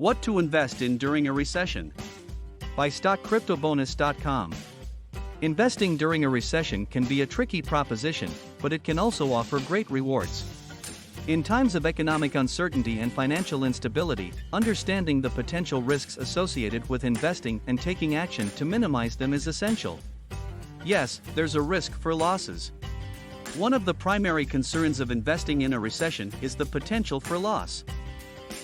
What to invest in during a recession? By StockCryptoBonus.com. Investing during a recession can be a tricky proposition, but it can also offer great rewards. In times of economic uncertainty and financial instability, understanding the potential risks associated with investing and taking action to minimize them is essential. Yes, there's a risk for losses. One of the primary concerns of investing in a recession is the potential for loss.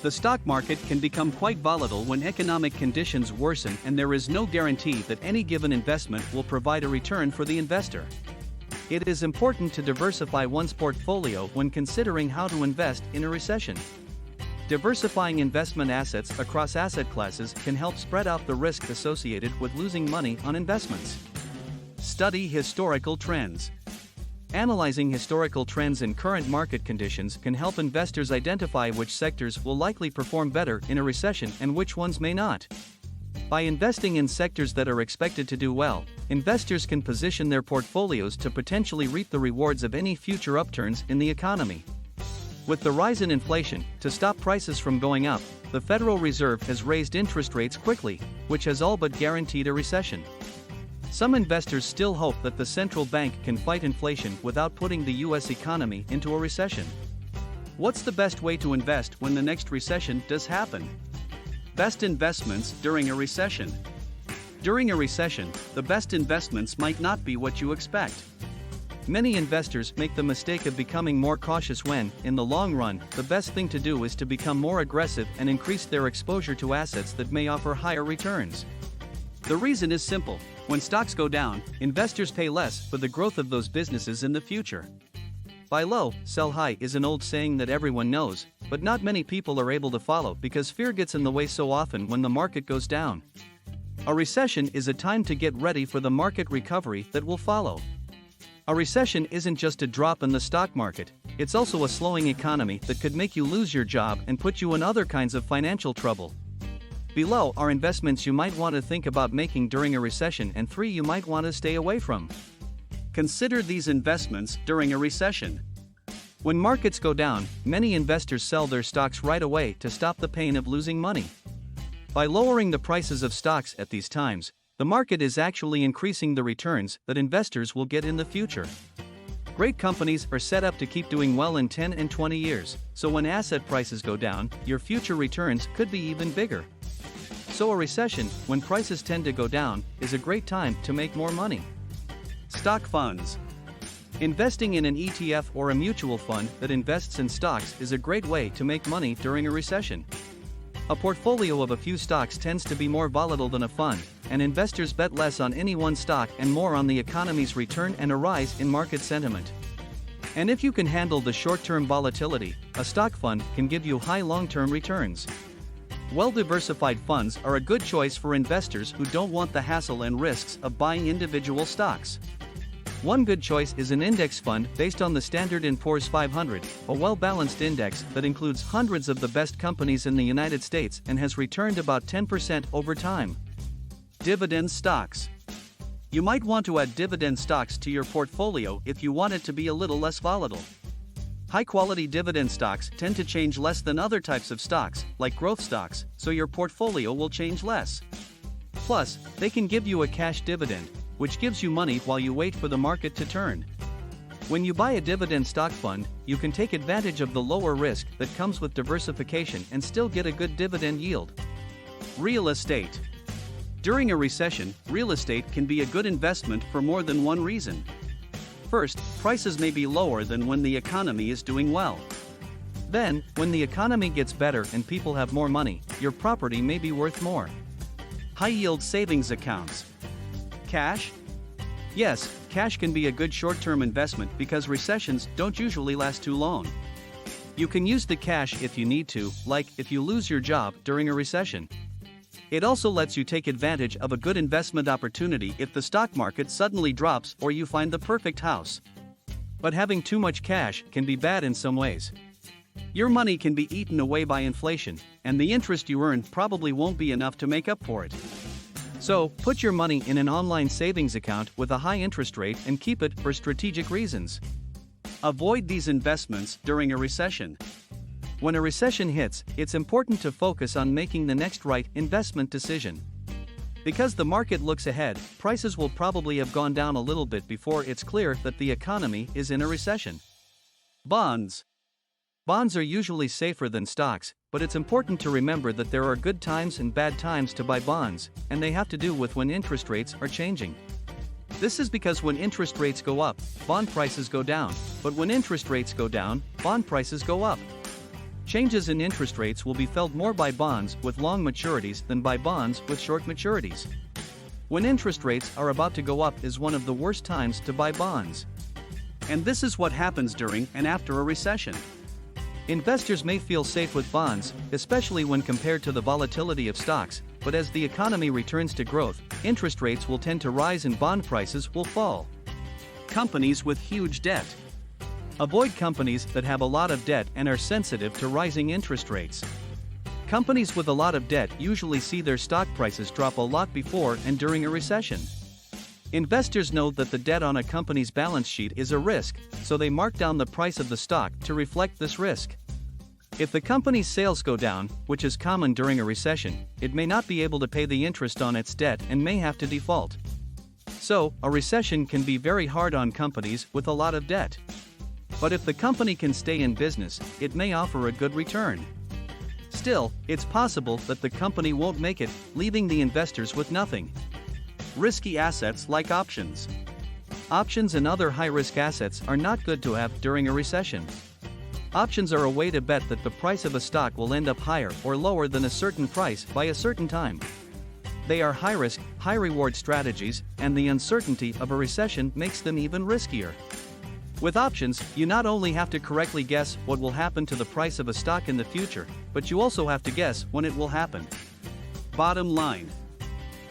The stock market can become quite volatile when economic conditions worsen, and there is no guarantee that any given investment will provide a return for the investor. It is important to diversify one's portfolio when considering how to invest in a recession. Diversifying investment assets across asset classes can help spread out the risk associated with losing money on investments. Study historical trends. Analyzing historical trends in current market conditions can help investors identify which sectors will likely perform better in a recession and which ones may not. By investing in sectors that are expected to do well, investors can position their portfolios to potentially reap the rewards of any future upturns in the economy. With the rise in inflation, to stop prices from going up, the Federal Reserve has raised interest rates quickly, which has all but guaranteed a recession. Some investors still hope that the central bank can fight inflation without putting the U.S. economy into a recession. What's the best way to invest when the next recession does happen? Best investments during a recession. During a recession, the best investments might not be what you expect. Many investors make the mistake of becoming more cautious when, in the long run, the best thing to do is to become more aggressive and increase their exposure to assets that may offer higher returns. The reason is simple. When stocks go down, investors pay less for the growth of those businesses in the future. Buy low, sell high is an old saying that everyone knows, but not many people are able to follow because fear gets in the way so often when the market goes down. A recession is a time to get ready for the market recovery that will follow. A recession isn't just a drop in the stock market, it's also a slowing economy that could make you lose your job and put you in other kinds of financial trouble. Below are investments you might want to think about making during a recession and 3 you might want to stay away from. Consider these investments during a recession. When markets go down, many investors sell their stocks right away to stop the pain of losing money. By lowering the prices of stocks at these times, the market is actually increasing the returns that investors will get in the future. Great companies are set up to keep doing well in 10 and 20 years, so when asset prices go down, your future returns could be even bigger. So a recession, when prices tend to go down, is a great time to make more money. Stock funds. Investing in an ETF or a mutual fund that invests in stocks is a great way to make money during a recession. A portfolio of a few stocks tends to be more volatile than a fund, and investors bet less on any one stock and more on the economy's return and a rise in market sentiment. And if you can handle the short-term volatility, a stock fund can give you high long-term returns. Well-diversified funds are a good choice for investors who don't want the hassle and risks of buying individual stocks. One good choice is an index fund based on the Standard & Poor's 500, a well-balanced index that includes hundreds of the best companies in the United States and has returned about 10% over time. Dividend stocks. You might want to add dividend stocks to your portfolio if you want it to be a little less volatile. High-quality dividend stocks tend to change less than other types of stocks, like growth stocks, so your portfolio will change less. Plus, they can give you a cash dividend, which gives you money while you wait for the market to turn. When you buy a dividend stock fund, you can take advantage of the lower risk that comes with diversification and still get a good dividend yield. Real estate. During a recession, real estate can be a good investment for more than one reason. First, prices may be lower than when the economy is doing well. Then, when the economy gets better and people have more money, your property may be worth more. High-yield savings accounts. Cash? Yes, cash can be a good short-term investment because recessions don't usually last too long. You can use the cash if you need to, like if you lose your job during a recession. It also lets you take advantage of a good investment opportunity if the stock market suddenly drops or you find the perfect house. But having too much cash can be bad in some ways. Your money can be eaten away by inflation, and the interest you earn probably won't be enough to make up for it. So, put your money in an online savings account with a high interest rate and keep it for strategic reasons. Avoid these investments during a recession. When a recession hits, it's important to focus on making the next right investment decision. Because the market looks ahead, prices will probably have gone down a little bit before it's clear that the economy is in a recession. Bonds. Bonds are usually safer than stocks, but it's important to remember that there are good times and bad times to buy bonds, and they have to do with when interest rates are changing. This is because when interest rates go up, bond prices go down, but when interest rates go down, bond prices go up. Changes in interest rates will be felt more by bonds with long maturities than by bonds with short maturities. When interest rates are about to go up is one of the worst times to buy bonds. And this is what happens during and after a recession. Investors may feel safe with bonds, especially when compared to the volatility of stocks, but as the economy returns to growth, interest rates will tend to rise and bond prices will fall. Companies with huge debt. Avoid companies that have a lot of debt and are sensitive to rising interest rates. Companies with a lot of debt usually see their stock prices drop a lot before and during a recession. Investors know that the debt on a company's balance sheet is a risk, so they mark down the price of the stock to reflect this risk. If the company's sales go down, which is common during a recession, it may not be able to pay the interest on its debt and may have to default. So, a recession can be very hard on companies with a lot of debt. But if the company can stay in business, it may offer a good return. Still, it's possible that the company won't make it, leaving the investors with nothing. Risky assets like options. Options and other high-risk assets are not good to have during a recession. Options are a way to bet that the price of a stock will end up higher or lower than a certain price by a certain time. They are high-risk, high-reward strategies, and the uncertainty of a recession makes them even riskier. With options, you not only have to correctly guess what will happen to the price of a stock in the future, but you also have to guess when it will happen. Bottom line.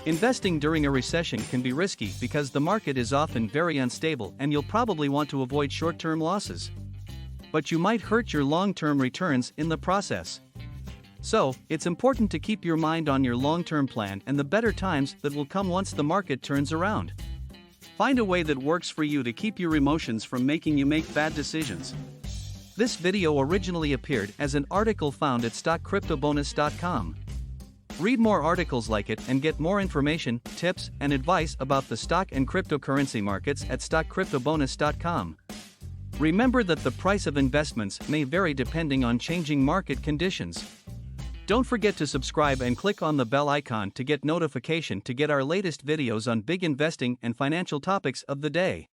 Investing during a recession can be risky because the market is often very unstable and you'll probably want to avoid short-term losses. But you might hurt your long-term returns in the process. So, it's important to keep your mind on your long-term plan and the better times that will come once the market turns around. Find a way that works for you to keep your emotions from making you make bad decisions. This video originally appeared as an article found at stockcryptobonus.com. Read more articles like it and get more information, tips, and advice about the stock and cryptocurrency markets at stockcryptobonus.com. Remember that the price of investments may vary depending on changing market conditions. Don't forget to subscribe and click on the bell icon to get notification to get our latest videos on big investing and financial topics of the day.